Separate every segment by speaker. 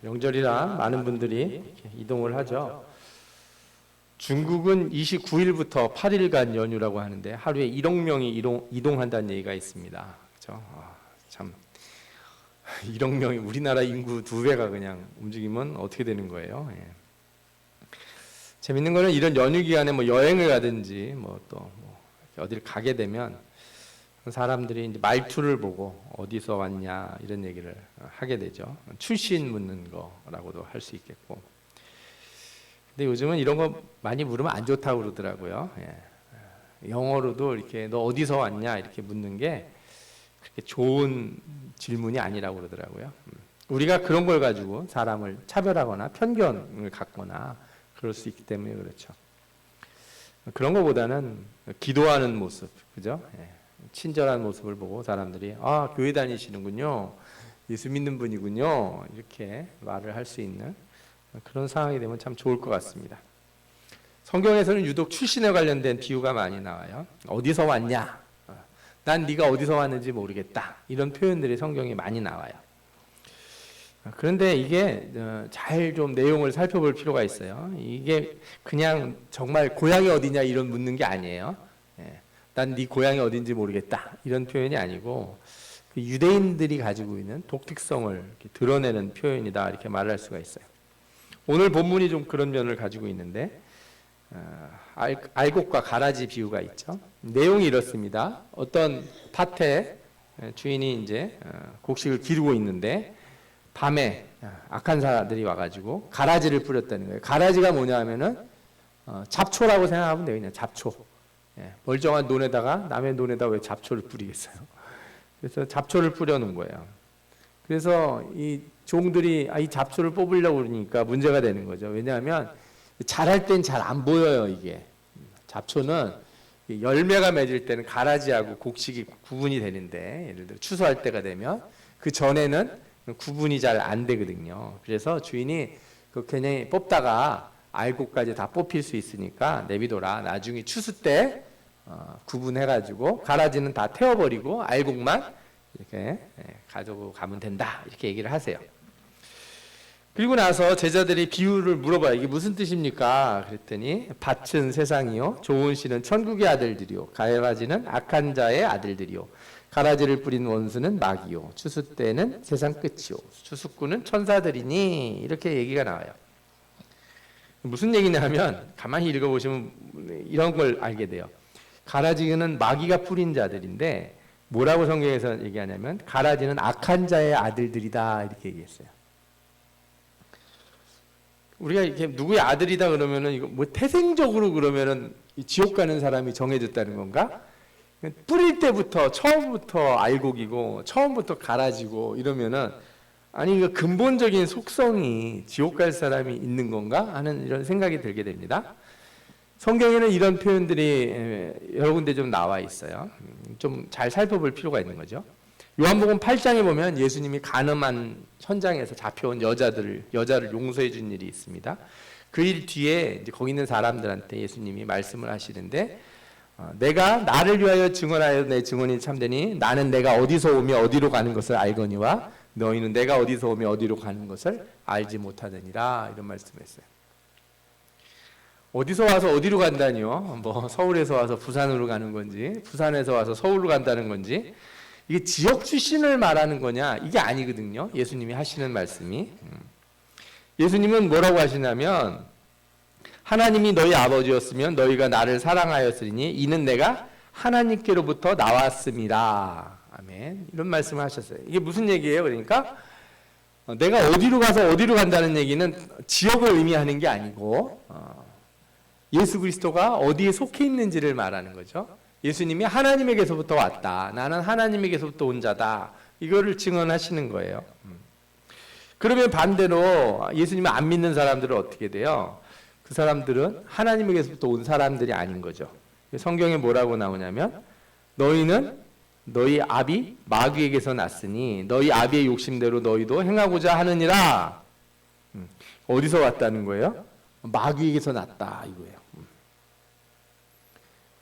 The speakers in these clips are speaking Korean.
Speaker 1: 명절이라 많은 분들이 이동을 하죠. 중국은 29일부터 8일간 연휴라고 하는데 하루에 1억 명이 이동한다는 얘기가 있습니다. 그렇죠? 참 1억 명이 우리나라 인구 2배가 그냥 움직이면 어떻게 되는 거예요? 예. 재밌는 거는 이런 연휴 기간에 뭐 여행을 가든지 또 어디를 가게 되면 사람들이 이제 말투를 보고 어디서 왔냐 이런 얘기를 하게 되죠. 출신 묻는 거라고도 할 수 있겠고. 근데 요즘은 이런 거 많이 물으면 안 좋다고 그러더라고요. 예. 영어로도 이렇게 너 어디서 왔냐 이렇게 묻는 게 그렇게 좋은 질문이 아니라고 그러더라고요. 우리가 그런 걸 가지고 사람을 차별하거나 편견을 갖거나 그럴 수 있기 때문에 그렇죠. 그런 것보다는 기도하는 모습, 그죠? 예. 친절한 모습을 보고 사람들이 교회 다니시는군요, 예수 믿는 분이군요, 이렇게 말을 할 수 있는 그런 상황이 되면 참 좋을 것 같습니다. 성경에서는 유독 출신에 관련된 비유가 많이 나와요. 어디서 왔냐? 난 네가 어디서 왔는지 모르겠다. 이런 표현들이 성경에 많이 나와요. 그런데 이게 잘 좀 내용을 살펴볼 필요가 있어요. 이게 그냥 정말 고향이 어디냐 이런 묻는 게 아니에요. 난 네 고향이 어딘지 모르겠다 이런 표현이 아니고 그 유대인들이 가지고 있는 독특성을 이렇게 드러내는 표현이다 이렇게 말할 수가 있어요. 오늘 본문이 좀 그런 면을 가지고 있는데 알곡과 가라지 비유가 있죠. 내용이 이렇습니다. 어떤 밭에 주인이 이제 곡식을 기르고 있는데 밤에 악한 사람들이 와가지고 가라지를 뿌렸다는 거예요. 가라지가 뭐냐 하면은 잡초라고 생각하면 돼요. 그냥 잡초. 멀쩡한 논에다가 남의 논에다 왜 잡초를 뿌리겠어요? 그래서 잡초를 뿌려놓은 거예요. 그래서 이 종들이 이 잡초를 뽑으려고 그러니까 문제가 되는 거죠. 왜냐하면 자랄 땐 잘 안 보여요. 이게 잡초는 열매가 맺을 때는 가라지하고 곡식이 구분이 되는데 예를 들어 추수할 때가 되면 그 전에는 구분이 잘 안 되거든요. 그래서 주인이 그 괜히 뽑다가 알곡까지 다 뽑힐 수 있으니까 내비둬라. 나중에 추수 때 구분해가지고 가라지는 다 태워버리고 알곡만 이렇게 가지고 가면 된다. 이렇게 얘기를 하세요. 그리고 나서 제자들이 비유를 물어봐요. 이게 무슨 뜻입니까? 그랬더니 밭은 세상이요, 좋은 씨는 천국의 아들들이요, 가라지는 악한 자의 아들들이요, 가라지를 뿌린 원수는 마귀요, 추수 때는 세상 끝이요, 추수꾼은 천사들이니 이렇게 얘기가 나와요. 무슨 얘기냐면 가만히 읽어보시면 이런 걸 알게 돼요. 가라지는 마귀가 뿌린 자들인데 뭐라고 성경에서 얘기하냐면 가라지는 악한 자의 아들들이다 이렇게 얘기했어요. 우리가 이렇게 누구의 아들이다 그러면은 이거 뭐 태생적으로 그러면은 지옥 가는 사람이 정해졌다는 건가? 뿌릴 때부터 처음부터 알곡이고 처음부터 가라지고 이러면은 아니 이거 근본적인 속성이 지옥 갈 사람이 있는 건가 하는 이런 생각이 들게 됩니다. 성경에는 이런 표현들이 여러 군데 좀 나와 있어요. 좀 잘 살펴볼 필요가 있는 거죠. 요한복음 8장에 보면 예수님이 간음한 현장에서 잡혀온 여자를 용서해 준 일이 있습니다. 그 일 뒤에 이제 거기 있는 사람들한테 예수님이 말씀을 하시는데 내가 나를 위하여 증언하여 내 증언이 참되니 나는 내가 어디서 오며 어디로 가는 것을 알거니와 너희는 내가 어디서 오며 어디로 가는 것을 알지 못하느니라 이런 말씀했어요. 어디서 와서 어디로 간다니요? 뭐 서울에서 와서 부산으로 가는 건지 부산에서 와서 서울로 간다는 건지 이게 지역 출신을 말하는 거냐? 이게 아니거든요. 예수님이 하시는 말씀이. 예수님은 뭐라고 하시냐면 하나님이 너희 아버지였으면 너희가 나를 사랑하였으니 이는 내가 하나님께로부터 나왔습니다. 아멘. 이런 말씀을 하셨어요. 이게 무슨 얘기예요? 그러니까 내가 어디로 가서 어디로 간다는 얘기는 지역을 의미하는 게 아니고 예수 그리스도가 어디에 속해 있는지를 말하는 거죠. 예수님이 하나님에게서부터 왔다. 나는 하나님에게서부터 온 자다. 이거를 증언하시는 거예요. 그러면 반대로 예수님을 안 믿는 사람들은 어떻게 돼요? 그 사람들은 하나님에게서부터 온 사람들이 아닌 거죠. 성경에 뭐라고 나오냐면 너희는 너희 아비 마귀에게서 났으니 너희 아비의 욕심대로 너희도 행하고자 하느니라. 어디서 왔다는 거예요? 마귀에게서 났다 이거예요.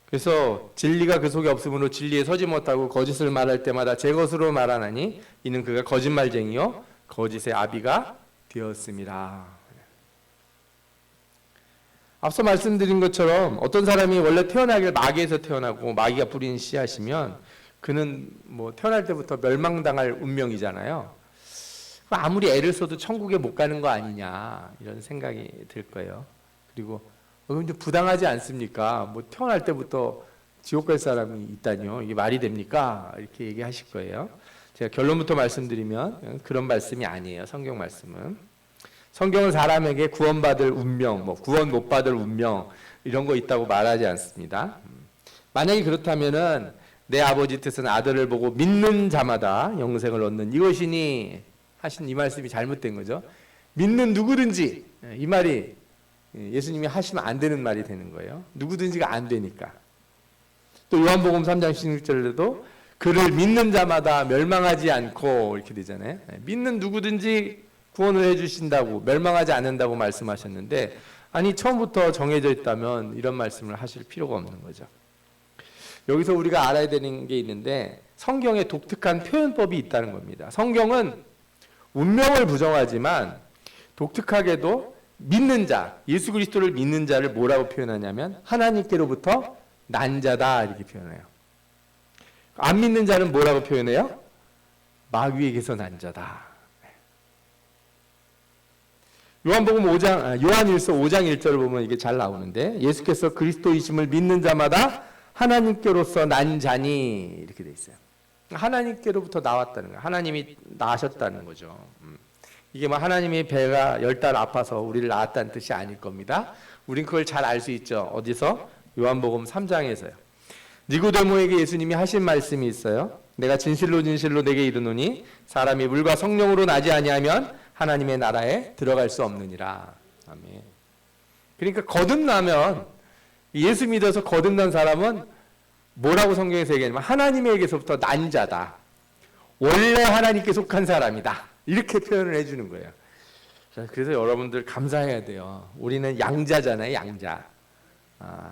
Speaker 1: 그래서 진리가 그 속에 없으므로 진리에 서지 못하고 거짓을 말할 때마다 제 것으로 말하나니 이는 그가 거짓말쟁이요 거짓의 아비가 되었습니다. 앞서 말씀드린 것처럼 어떤 사람이 원래 태어나길 마귀에서 태어나고 마귀가 뿌린 씨앗이면 그는 뭐 태어날 때부터 멸망당할 운명이잖아요. 아무리 애를 써도 천국에 못 가는 거 아니냐 이런 생각이 들 거예요. 그리고 근데 부당하지 않습니까? 뭐 태어날 때부터 지옥 갈 사람이 있다니요. 이게 말이 됩니까? 이렇게 얘기하실 거예요. 제가 결론부터 말씀드리면 그런 말씀이 아니에요. 성경 말씀은. 성경은 사람에게 구원받을 운명, 뭐 구원 못 받을 운명 이런 거 있다고 말하지 않습니다. 만약에 그렇다면은 내 아버지 뜻은 아들을 보고 믿는 자마다 영생을 얻는 이것이니 하신 이 말씀이 잘못된 거죠. 믿는 누구든지 이 말이 예수님이 하시면 안 되는 말이 되는 거예요. 누구든지가 안 되니까. 또 요한복음 3장 16절에도 그를 믿는 자마다 멸망하지 않고 이렇게 되잖아요. 믿는 누구든지 구원을 해주신다고 멸망하지 않는다고 말씀하셨는데 아니 처음부터 정해져 있다면 이런 말씀을 하실 필요가 없는 거죠. 여기서 우리가 알아야 되는 게 있는데 성경에 독특한 표현법이 있다는 겁니다. 성경은 운명을 부정하지만 독특하게도 믿는 자, 예수 그리스도를 믿는 자를 뭐라고 표현하냐면 하나님께로부터 난 자다 이렇게 표현해요. 안 믿는 자는 뭐라고 표현해요? 마귀에게서 난 자다. 요한일서 5장 1절을 보면 이게 잘 나오는데 예수께서 그리스도이심을 믿는 자마다 하나님께로서 난 자니 이렇게 돼 있어요. 하나님께로부터 나왔다는 거예요. 하나님이 낳으셨다는 거죠. 이게 뭐 하나님의 배가 10달 아파서 우리를 낳았다는 뜻이 아닐 겁니다. 우린 그걸 잘 알 수 있죠. 어디서? 요한복음 3장에서요. 니고데모에게 예수님이 하신 말씀이 있어요. 내가 진실로 진실로 내게 이르노니 사람이 물과 성령으로 나지 아니하면 하나님의 나라에 들어갈 수 없느니라. 아멘. 그러니까 거듭나면 예수 믿어서 거듭난 사람은 뭐라고 성경에서 얘기하냐면 하나님에게서부터 난 자다. 원래 하나님께 속한 사람이다. 이렇게 표현을 해주는 거예요. 그래서 여러분들 감사해야 돼요. 우리는 양자잖아요. 양자.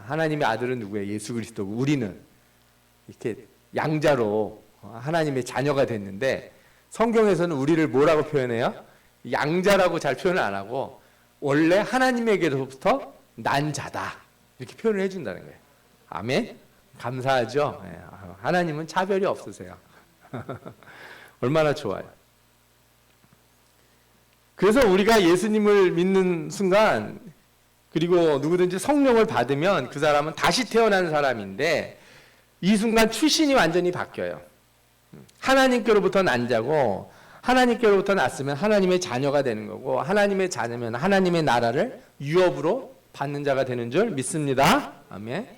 Speaker 1: 하나님의 아들은 누구예요? 예수 그리스도고 우리는 이렇게 양자로 하나님의 자녀가 됐는데 성경에서는 우리를 뭐라고 표현해요? 양자라고 잘 표현을 안 하고 원래 하나님에게로부터 난 자다 이렇게 표현을 해준다는 거예요. 아멘. 감사하죠. 하나님은 차별이 없으세요. 얼마나 좋아요. 그래서 우리가 예수님을 믿는 순간 그리고 누구든지 성령을 받으면 그 사람은 다시 태어난 사람인데 이 순간 출신이 완전히 바뀌어요. 하나님께로부터 난 자고 하나님께로부터 났으면 하나님의 자녀가 되는 거고 하나님의 자녀면 하나님의 나라를 유업으로 받는 자가 되는 줄 믿습니다. 아멘.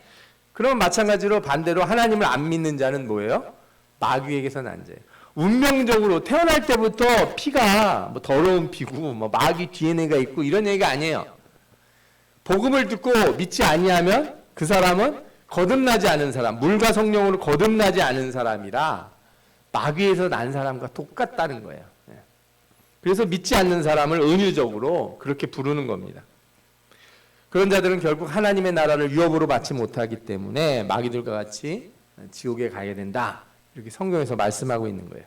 Speaker 1: 그럼 마찬가지로 반대로 하나님을 안 믿는 자는 뭐예요? 마귀에게서 난 자예요. 운명적으로 태어날 때부터 피가 뭐 더러운 피고 뭐 마귀 DNA가 있고 이런 얘기가 아니에요. 복음을 듣고 믿지 아니하면 그 사람은 거듭나지 않은 사람, 물과 성령으로 거듭나지 않은 사람이라 마귀에서 난 사람과 똑같다는 거예요. 그래서 믿지 않는 사람을 은유적으로 그렇게 부르는 겁니다. 그런 자들은 결국 하나님의 나라를 유업으로 받지 못하기 때문에 마귀들과 같이 지옥에 가야 된다. 이렇게 성경에서 말씀하고 있는 거예요.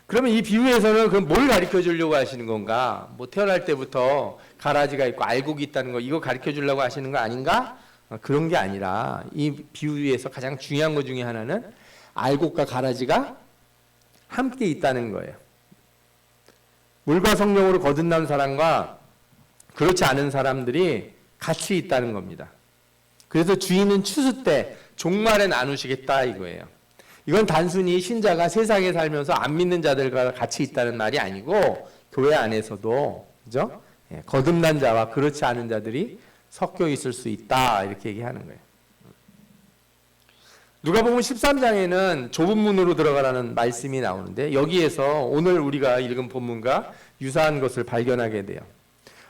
Speaker 1: 그러면 이 비유에서는 그럼 뭘 가르쳐 주려고 하시는 건가? 뭐 태어날 때부터 가라지가 있고 알곡이 있다는 거 이거 가르쳐 주려고 하시는 거 아닌가? 그런 게 아니라 이 비유에서 가장 중요한 것 중에 하나는 알곡과 가라지가 함께 있다는 거예요. 물과 성령으로 거듭난 사람과 그렇지 않은 사람들이 같이 있다는 겁니다. 그래서 주인은 추수 때 종말에 나누시겠다 이거예요. 이건 단순히 신자가 세상에 살면서 안 믿는 자들과 같이 있다는 말이 아니고 교회 안에서도 그죠? 거듭난 자와 그렇지 않은 자들이 섞여 있을 수 있다 이렇게 얘기하는 거예요. 누가복음 13장에는 좁은 문으로 들어가라는 말씀이 나오는데 여기에서 오늘 우리가 읽은 본문과 유사한 것을 발견하게 돼요.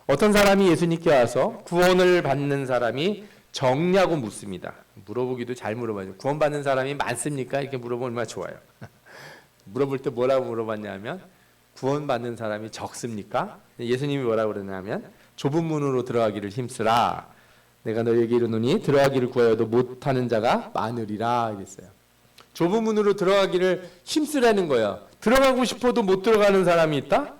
Speaker 1: 어떤 사람이 예수님께 와서 구원을 받는 사람이 적냐고 묻습니다. 물어보기도 잘 물어봐요. 구원받는 사람이 많습니까? 이렇게 물어보면 얼마나 좋아요. 물어볼 때 뭐라고 물어봤냐면 구원받는 사람이 적습니까? 예수님이 뭐라고 그러냐면 좁은 문으로 들어가기를 힘쓰라. 내가 너에게 이르노니 들어가기를 구하여도 못하는 자가 많으리라 이랬어요. 좁은 문으로 들어가기를 힘쓰라는 거예요. 들어가고 싶어도 못 들어가는 사람이 있다?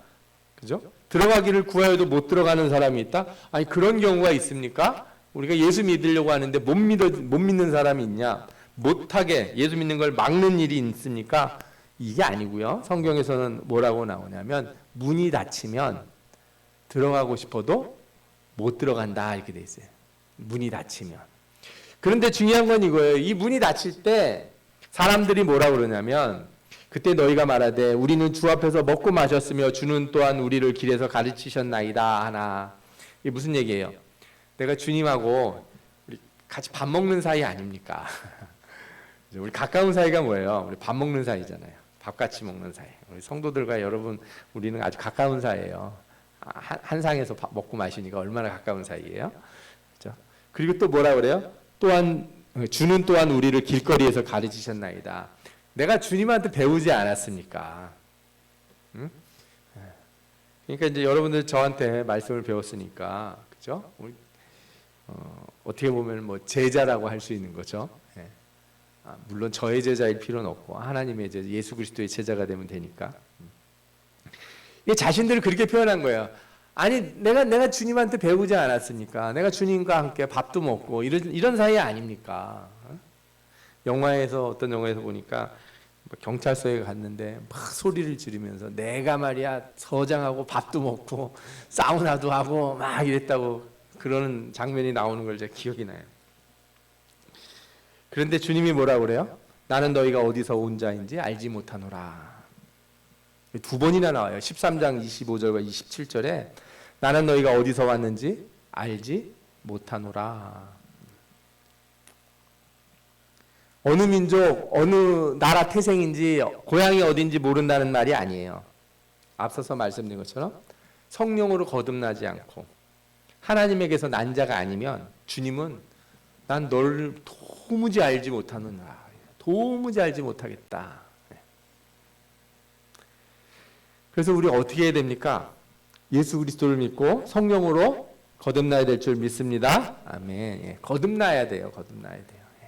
Speaker 1: 그죠? 들어가기를 구하여도 못 들어가는 사람이 있다? 아니 그런 경우가 있습니까? 우리가 예수 믿으려고 하는데 못 믿는 사람이 있냐? 못하게 예수 믿는 걸 막는 일이 있습니까? 이게 아니고요. 성경에서는 뭐라고 나오냐면 문이 닫히면 들어가고 싶어도 못 들어간다 이렇게 돼 있어요. 문이 닫히면. 그런데 중요한 건 이거예요. 이 문이 닫힐 때 사람들이 뭐라 그러냐면 그때 너희가 말하되 우리는 주 앞에서 먹고 마셨으며 주는 또한 우리를 길에서 가르치셨나이다 하나. 이게 무슨 얘기예요? 내가 주님하고 우리 같이 밥 먹는 사이 아닙니까? 우리 가까운 사이가 뭐예요? 우리 밥 먹는 사이잖아요. 밥 같이 먹는 사이. 우리 성도들과 여러분 우리는 아주 가까운 사이예요. 한 상에서 밥 먹고 마시니까 얼마나 가까운 사이예요? 그렇죠? 그리고 또 뭐라 그래요? 또한 주는 또한 우리를 길거리에서 가르치셨나이다. 내가 주님한테 배우지 않았습니까? 응? 그러니까 이제 여러분들 저한테 말씀을 배웠으니까, 그죠? 우리, 어떻게 보면 뭐 제자라고 할 수 있는 거죠. 예. 물론 저의 제자일 필요는 없고 하나님의 제자, 예수 그리스도의 제자가 되면 되니까. 이 자신들을 그렇게 표현한 거예요. 아니 내가 주님한테 배우지 않았습니까? 내가 주님과 함께 밥도 먹고 이런 사이 아닙니까? 영화에서 어떤 영화에서 보니까 경찰서에 갔는데 막 소리를 지르면서 내가 말이야 서장하고 밥도 먹고 사우나도 하고 막 이랬다고 그러는 장면이 나오는 걸 제가 기억이 나요. 그런데 주님이 뭐라고 그래요? 나는 너희가 어디서 온 자인지 알지 못하노라. 두 번이나 나와요. 13장 25절과 27절에 나는 너희가 어디서 왔는지 알지 못하노라. 어느 민족, 어느 나라 태생인지 고향이 어딘지 모른다는 말이 아니에요. 앞서서 말씀드린 것처럼 성령으로 거듭나지 않고 하나님에게서 난 자가 아니면 주님은 난 너를 도무지 알지 못하느냐. 도무지 알지 못하겠다. 그래서 우리 어떻게 해야 됩니까? 예수 그리스도를 믿고 성령으로 거듭나야 될 줄 믿습니다. 아멘. 예, 거듭나야 돼요. 거듭나야 돼요. 예.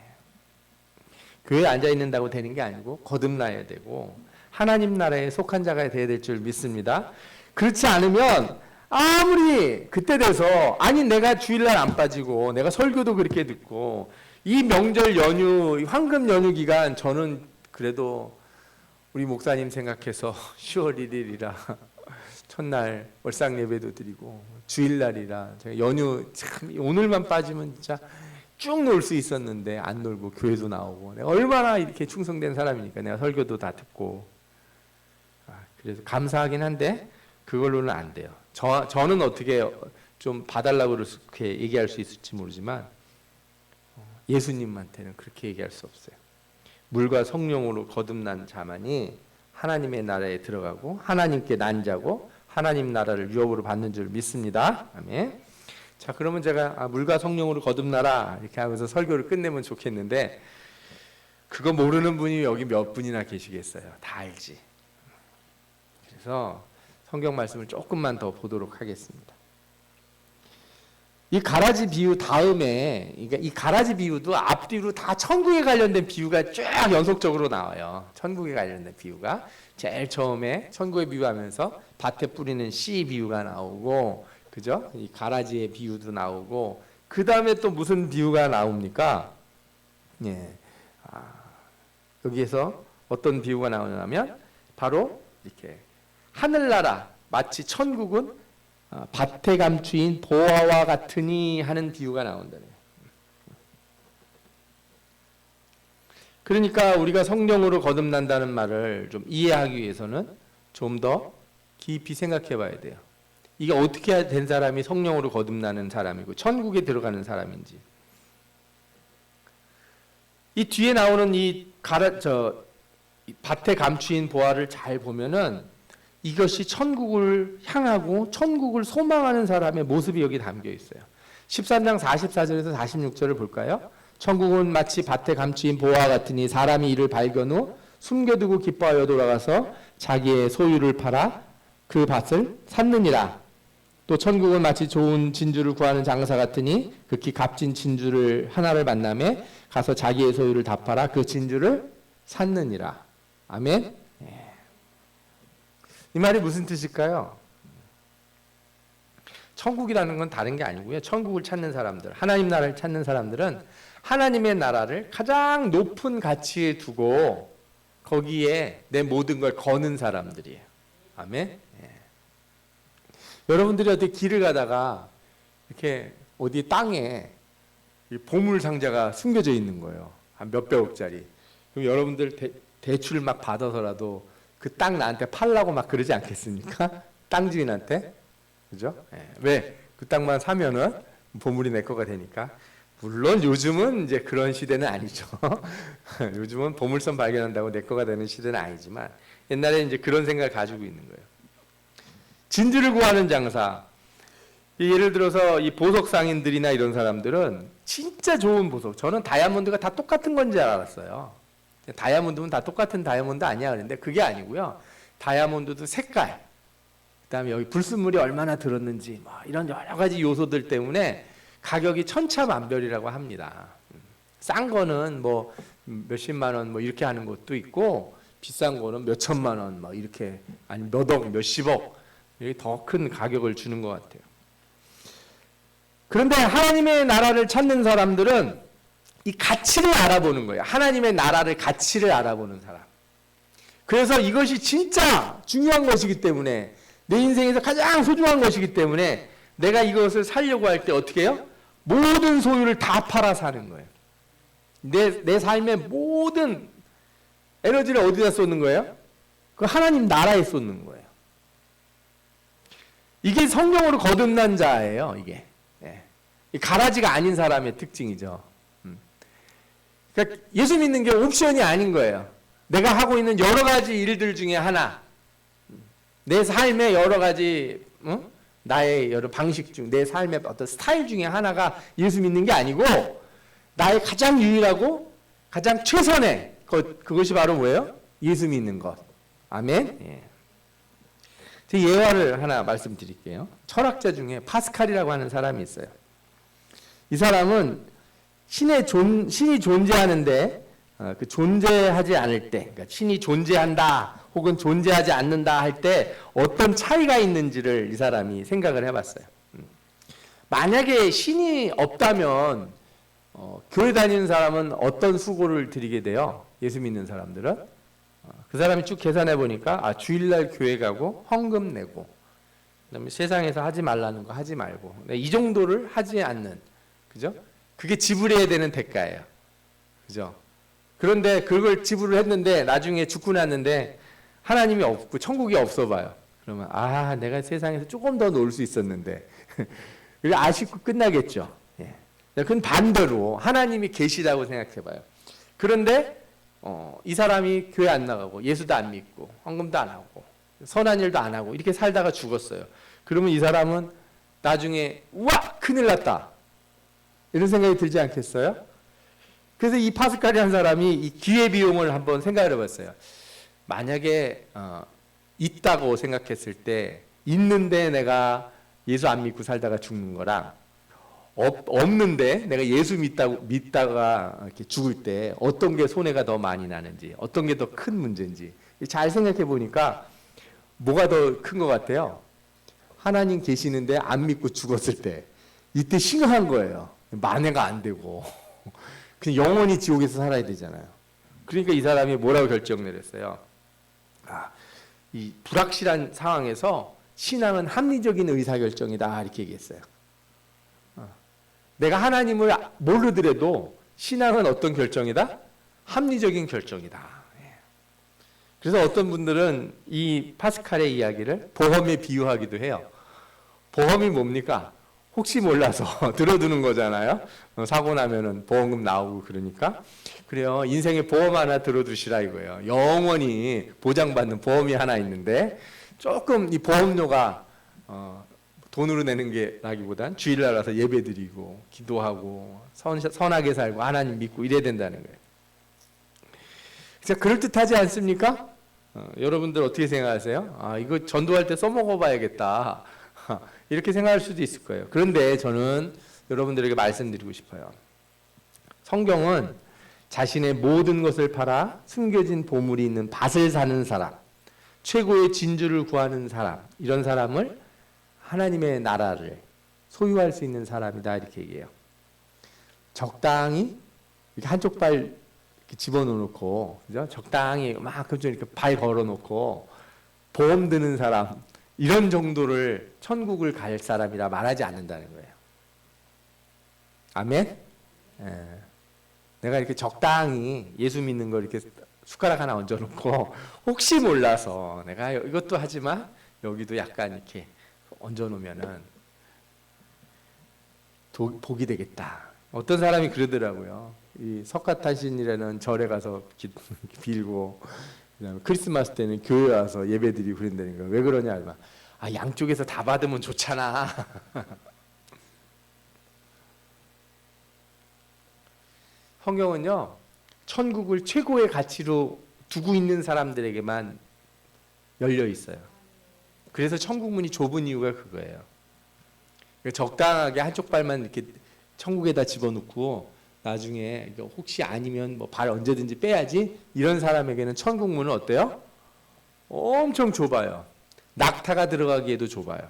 Speaker 1: 교회에 앉아 있는다고 되는 게 아니고 거듭나야 되고 하나님 나라에 속한 자가 되어야 될 줄 믿습니다. 그렇지 않으면 아무리 그때 돼서 아니 내가 주일날 안 빠지고 내가 설교도 그렇게 듣고 이 명절 연휴 황금 연휴 기간 저는 그래도 우리 목사님 생각해서 10월 1일이라 첫날 월상 예배도 드리고 주일날이라 제가 연휴 참 오늘만 빠지면 진짜 쭉 놀 수 있었는데 안 놀고 교회도 나오고 내가 얼마나 이렇게 충성된 사람이니까 내가 설교도 다 듣고 그래서 감사하긴 한데 그걸로는 안 돼요. 저는 어떻게 좀 봐달라고 그렇게 얘기할 수 있을지 모르지만 예수님한테는 그렇게 얘기할 수 없어요. 물과 성령으로 거듭난 자만이 하나님의 나라에 들어가고 하나님께 난 자고 하나님 나라를 유업으로 받는 줄 믿습니다. 아멘. 자, 그러면 제가 물과 성령으로 거듭나라 이렇게 하면서 설교를 끝내면 좋겠는데 그거 모르는 분이 여기 몇 분이나 계시겠어요. 다 알지. 그래서 성경 말씀을 조금만 더 보도록 하겠습니다. 이 가라지 비유 다음에, 그러니까 이 가라지 비유도 앞뒤로 다 천국에 관련된 비유가 쫙 연속적으로 나와요. 천국에 관련된 비유가 제일 처음에 천국에 비유하면서 밭에 뿌리는 씨 비유가 나오고, 그죠? 이 가라지의 비유도 나오고, 그 다음에 또 무슨 비유가 나옵니까? 예, 여기에서 어떤 비유가 나오냐면 바로 이렇게 하늘나라 마치 천국은 밭에 감추인 보화와 같으니 하는 비유가 나온다네요. 그러니까 우리가 성령으로 거듭난다는 말을 좀 이해하기 위해서는 좀 더 깊이 생각해 봐야 돼요. 이게 어떻게 된 사람이 성령으로 거듭나는 사람이고 천국에 들어가는 사람인지. 이 뒤에 나오는 밭에 감추인 보화를 잘 보면은 이것이 천국을 향하고 천국을 소망하는 사람의 모습이 여기 담겨 있어요. 13장 44절에서 46절을 볼까요? 천국은 마치 밭에 감추인 보화 같으니 사람이 이를 발견 후 숨겨두고 기뻐하여 돌아가서 자기의 소유를 팔아 그 밭을 샀느니라. 또 천국은 마치 좋은 진주를 구하는 장사 같으니 극히 값진 진주를 하나를 만남에 가서 자기의 소유를 다 팔아 그 진주를 샀느니라. 아멘. 이 말이 무슨 뜻일까요? 천국이라는 건 다른 게 아니고요. 천국을 찾는 사람들, 하나님 나라를 찾는 사람들은 하나님의 나라를 가장 높은 가치에 두고 거기에 내 모든 걸 거는 사람들이에요. 아멘. 예. 여러분들이 어디 길을 가다가 이렇게 어디 땅에 보물 상자가 숨겨져 있는 거예요. 한 몇백억짜리. 그럼 여러분들 대출 막 받아서라도 그 땅 나한테 팔라고 막 그러지 않겠습니까? 땅 주인한테. 그죠? 예. 왜? 그 땅만 사면은 보물이 내 거가 되니까. 물론 요즘은 이제 그런 시대는 아니죠. 요즘은 보물선 발견한다고 내 거가 되는 시대는 아니지만 옛날에 이제 그런 생각을 가지고 있는 거예요. 진주를 구하는 장사. 예를 들어서 이 보석 상인들이나 이런 사람들은 진짜 좋은 보석. 저는 다이아몬드가 다 똑같은 건지 알았어요. 다이아몬드는 다 똑같은 다이아몬드 아니야 그런데 그게 아니고요. 다이아몬드도 색깔, 그다음에 여기 불순물이 얼마나 들었는지 뭐 이런 여러 가지 요소들 때문에 가격이 천차만별이라고 합니다. 싼 거는 뭐 몇십만 원 뭐 이렇게 하는 것도 있고 비싼 거는 몇천만 원 막 이렇게 아니 몇억 몇십억 이렇게 더 큰 가격을 주는 것 같아요. 그런데 하나님의 나라를 찾는 사람들은 이 가치를 알아보는 거예요. 하나님의 나라를 가치를 알아보는 사람. 그래서 이것이 진짜 중요한 것이기 때문에 내 인생에서 가장 소중한 것이기 때문에 내가 이것을 살려고 할 때 어떻게 해요? 모든 소유를 다 팔아 사는 거예요. 내 삶의 모든 에너지를 어디다 쏟는 거예요? 그 하나님 나라에 쏟는 거예요. 이게 성령으로 거듭난 자예요. 이게 가라지가 아닌 사람의 특징이죠. 그러니까 예수 믿는 게 옵션이 아닌 거예요. 내가 하고 있는 여러 가지 일들 중에 하나, 내 삶의 여러 가지 나의 여러 방식 중, 내 삶의 어떤 스타일 중에 하나가 예수 믿는 게 아니고 나의 가장 유일하고 가장 최선의 그것이 바로 뭐예요? 예수 믿는 것. 아멘. 예. 제 예화를 하나 말씀드릴게요. 철학자 중에 파스칼이라고 하는 사람이 있어요. 이 사람은 신이 존재하는데 그 존재하지 않을 때, 그러니까 신이 존재한다 혹은 존재하지 않는다 할 때 어떤 차이가 있는지를 이 사람이 생각을 해봤어요. 만약에 신이 없다면 교회 다니는 사람은 어떤 수고를 드리게 돼요? 예수 믿는 사람들은 그 사람이 쭉 계산해 보니까 주일날 교회 가고 헌금 내고 그다음에 세상에서 하지 말라는 거 하지 말고 이 정도를 하지 않는, 그죠? 그게 지불해야 되는 대가예요. 그죠? 그런데 그걸 지불을 했는데 나중에 죽고 났는데 하나님이 없고 천국이 없어 봐요. 그러면 내가 세상에서 조금 더 놀 수 있었는데 그게 아쉽고 끝나겠죠. 예. 그건 반대로 하나님이 계시다고 생각해 봐요. 그런데 이 사람이 교회 안 나가고 예수도 안 믿고 헌금도 안 하고 선한 일도 안 하고 이렇게 살다가 죽었어요. 그러면 이 사람은 나중에 우와 큰일 났다 이런 생각이 들지 않겠어요? 그래서 이 파스칼이라는 사람이 이 기회비용을 한번 생각을 해봤어요. 만약에 있다고 생각했을 때 있는데 내가 예수 안 믿고 살다가 죽는 거랑 없는데 내가 예수 믿다가 이렇게 죽을 때 어떤 게 손해가 더 많이 나는지, 어떤 게 더 큰 문제인지 잘 생각해 보니까 뭐가 더 큰 것 같아요? 하나님 계시는데 안 믿고 죽었을 때 이때 심각한 거예요. 만회가 안 되고 그냥 영원히 지옥에서 살아야 되잖아요. 그러니까 이 사람이 뭐라고 결정 내렸어요? 이 불확실한 상황에서 신앙은 합리적인 의사결정이다 이렇게 얘기했어요. 내가 하나님을 모르더라도 신앙은 어떤 결정이다? 합리적인 결정이다. 그래서 어떤 분들은 이 파스칼의 이야기를 보험에 비유하기도 해요. 보험이 뭡니까? 혹시 몰라서 들어두는 거잖아요. 사고 나면은 보험금 나오고 그러니까. 그래요. 인생에 보험 하나 들어두시라 이거예요. 영원히 보장받는 보험이 하나 있는데 조금 이 보험료가 돈으로 내는 게 라기보단 주일날 와서 예배드리고 기도하고 선하게 살고 하나님 믿고 이래야 된다는 거예요. 진짜 그럴듯하지 않습니까? 여러분들 어떻게 생각하세요? 이거 전도할 때 써먹어 봐야겠다. 이렇게 생각할 수도 있을 거예요. 그런데 저는 여러분들에게 말씀드리고 싶어요. 성경은 자신의 모든 것을 팔아 숨겨진 보물이 있는 밭을 사는 사람, 최고의 진주를 구하는 사람, 이런 사람을 하나님의 나라를 소유할 수 있는 사람이다 이렇게 얘기해요. 적당히 이렇게 한쪽 발 이렇게 집어넣고, 그죠? 적당히 막 이렇게 발 걸어놓고 보험 드는 사람, 이런 정도를 천국을 갈 사람이라 말하지 않는다는 거예요. 아멘? 예. 내가 이렇게 적당히 예수 믿는 거 이렇게 숟가락 하나 얹어놓고 혹시 몰라서 내가 이것도 하지만 여기도 약간 이렇게 얹어놓으면은 복이 되겠다. 어떤 사람이 그러더라고요. 이 석가탄신이라는 절에 가서 빌고, 그다음에 크리스마스 때는 교회 와서 예배드리고 그런다는 거예요. 왜 그러냐 하면, 양쪽에서 다 받으면 좋잖아. 성경은요, 천국을 최고의 가치로 두고 있는 사람들에게만 열려 있어요. 그래서 천국 문이 좁은 이유가 그거예요. 적당하게 한쪽 발만 이렇게 천국에다 집어넣고 나중에 혹시 아니면 뭐 발 언제든지 빼야지, 이런 사람에게는 천국 문은 어때요? 엄청 좁아요. 낙타가 들어가기에도 좁아요.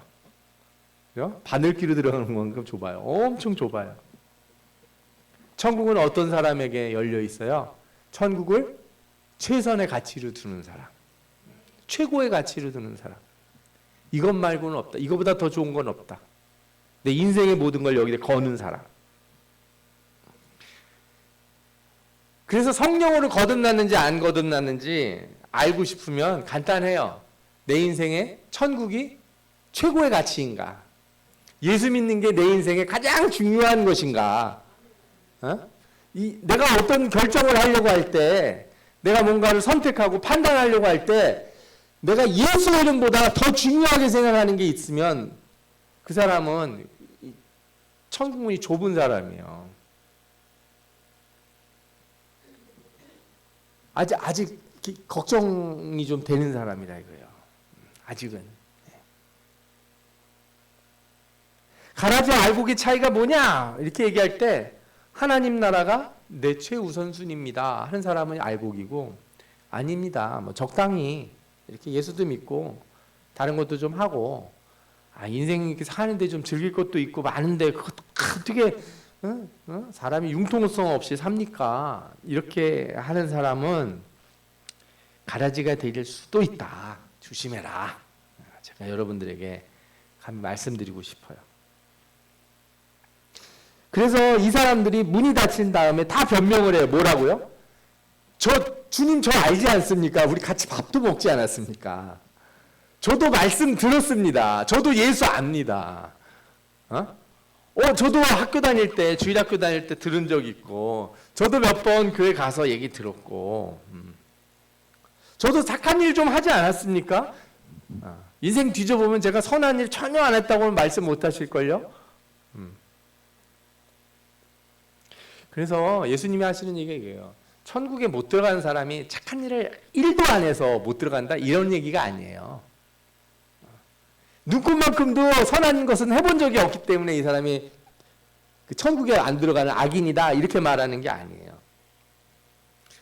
Speaker 1: 그죠? 바늘기로 들어가는 만큼 좁아요. 엄청 좁아요. 천국은 어떤 사람에게 열려 있어요? 천국을 최선의 가치로 두는 사람, 최고의 가치로 두는 사람. 이것 말고는 없다. 이거보다 더 좋은 건 없다. 내 인생의 모든 걸 여기에 거는 사람. 그래서 성령으로 거듭났는지 안 거듭났는지 알고 싶으면 간단해요. 내 인생에 천국이 최고의 가치인가? 예수 믿는 게 내 인생에 가장 중요한 것인가? 내가 어떤 결정을 하려고 할 때, 내가 뭔가를 선택하고 판단하려고 할 때, 내가 예수 이름보다 더 중요하게 생각하는 게 있으면 그 사람은 천국 문이 좁은 사람이에요. 아직 걱정이 좀 되는 사람이라 이거예요. 아직은. 가라지 알곡의 차이가 뭐냐? 이렇게 얘기할 때 하나님 나라가 내 최우선순위입니다 하는 사람은 알곡이고, 아닙니다. 뭐 적당히 이렇게 예수도 믿고 다른 것도 좀 하고, 인생 이렇게 사는데 좀 즐길 것도 있고 많은데 그것도 어떻게 사람이 융통성 없이 삽니까? 이렇게 하는 사람은 가라지가 될 수도 있다. 조심해라. 제가 여러분들에게 말씀드리고 싶어요. 그래서 이 사람들이 문이 닫힌 다음에 다 변명을 해요. 뭐라고요? 주님 저 알지 않습니까? 우리 같이 밥도 먹지 않았습니까? 저도 말씀 들었습니다. 저도 예수 압니다. 저도 학교 다닐 때, 주일학교 다닐 때 들은 적 있고, 저도 몇 번 교회 가서 얘기 들었고, 저도 착한 일 좀 하지 않았습니까? 인생 뒤져보면 제가 선한 일 전혀 안 했다고는 말씀 못 하실걸요? 그래서 예수님이 하시는 얘기가 이게요. 천국에 못 들어가는 사람이 착한 일을 1도 안 해서 못 들어간다? 이런 얘기가 아니에요. 눈꽃만큼도 선한 것은 해본 적이 없기 때문에 이 사람이 천국에 안 들어가는 악인이다 이렇게 말하는 게 아니에요.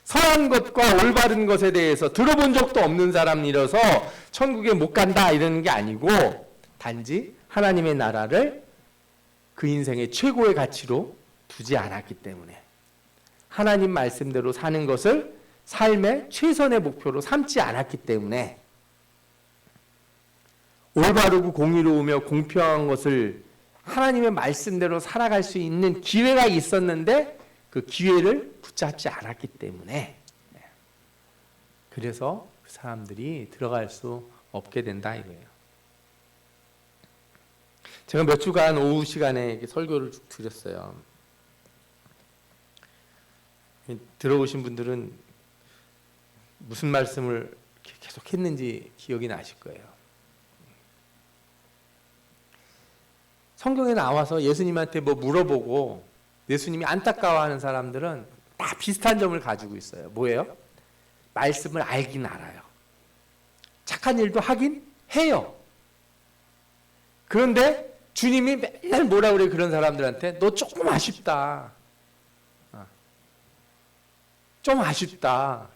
Speaker 1: 선한 것과 올바른 것에 대해서 들어본 적도 없는 사람이라서 천국에 못 간다 이러는 게 아니고, 단지 하나님의 나라를 그 인생의 최고의 가치로 두지 않았기 때문에, 하나님 말씀대로 사는 것을 삶의 최선의 목표로 삼지 않았기 때문에, 올바르고 공의로우며 공평한 것을 하나님의 말씀대로 살아갈 수 있는 기회가 있었는데 그 기회를 붙잡지 않았기 때문에, 그래서 그 사람들이 들어갈 수 없게 된다 이거예요. 제가 몇 주간 오후 시간에 설교를 쭉 드렸어요. 들어오신 분들은 무슨 말씀을 계속 했는지 기억이 나실 거예요. 성경에 나와서 예수님한테 뭐 물어보고 예수님이 안타까워하는 사람들은 다 비슷한 점을 가지고 있어요. 뭐예요? 말씀을 알긴 알아요. 착한 일도 하긴 해요. 그런데 주님이 맨날 뭐라 그래 그런 사람들한테? 너 조금 아쉽다. 좀 아쉽다.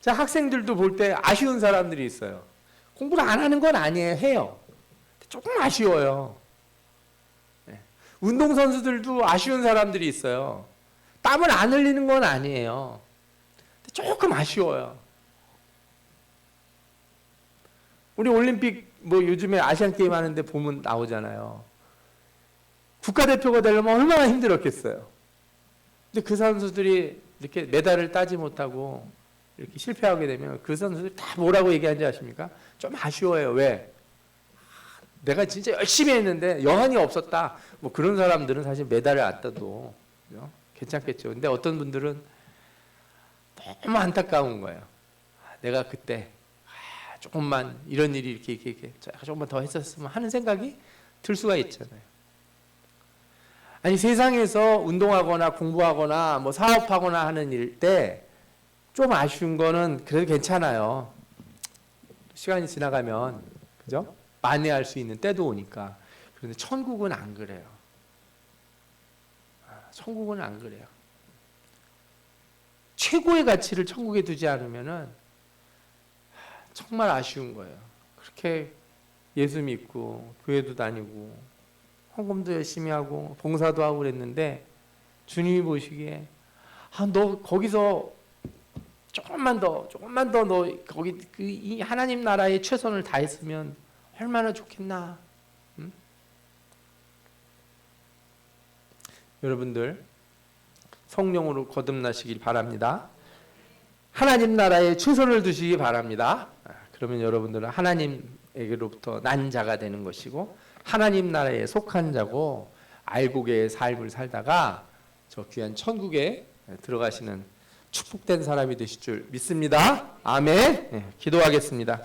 Speaker 1: 자, 학생들도 볼 때 아쉬운 사람들이 있어요. 공부를 안 하는 건 아니에요. 해요. 조금 아쉬워요. 네. 운동선수들도 아쉬운 사람들이 있어요. 땀을 안 흘리는 건 아니에요. 근데 조금 아쉬워요. 우리 올림픽 뭐 요즘에 아시안게임 하는데 보면 나오잖아요. 국가대표가 되려면 얼마나 힘들었겠어요. 근데 그 선수들이 이렇게 메달을 따지 못하고 이렇게 실패하게 되면 그 선수들이 다 뭐라고 얘기하는지 아십니까? 좀 아쉬워요. 왜? 내가 진짜 열심히 했는데 여한이 없었다. 뭐 그런 사람들은 사실 메달을 안 따도 그죠? 괜찮겠죠. 근데 어떤 분들은 너무 안타까운 거예요. 내가 그때 조금만 이런 일이 이렇게 조금만 더 했었으면 하는 생각이 들 수가 있잖아요. 아니 세상에서 운동하거나 공부하거나 뭐 사업하거나 하는 일 때 좀 아쉬운 거는 그래도 괜찮아요. 시간이 지나가면 그죠? 만회할 수 있는 때도 오니까. 그런데 천국은 안 그래요. 천국은 안 그래요. 최고의 가치를 천국에 두지 않으면은 정말 아쉬운 거예요. 그렇게 예수 믿고 교회도 다니고 헌금도 열심히 하고 봉사도 하고 그랬는데 주님이 보시기에 너 거기서 조금만 더 너 거기 이 하나님 나라에 최선을 다했으면 얼마나 좋겠나. 응? 여러분들 성령으로 거듭나시길 바랍니다. 하나님 나라에 최선을 두시기 바랍니다. 그러면 여러분들은 하나님에게로부터 난 자가 되는 것이고 하나님 나라에 속한 자고 알곡의 삶을 살다가 저 귀한 천국에 들어가시는 축복된 사람이 되실 줄 믿습니다. 아멘. 네, 기도하겠습니다.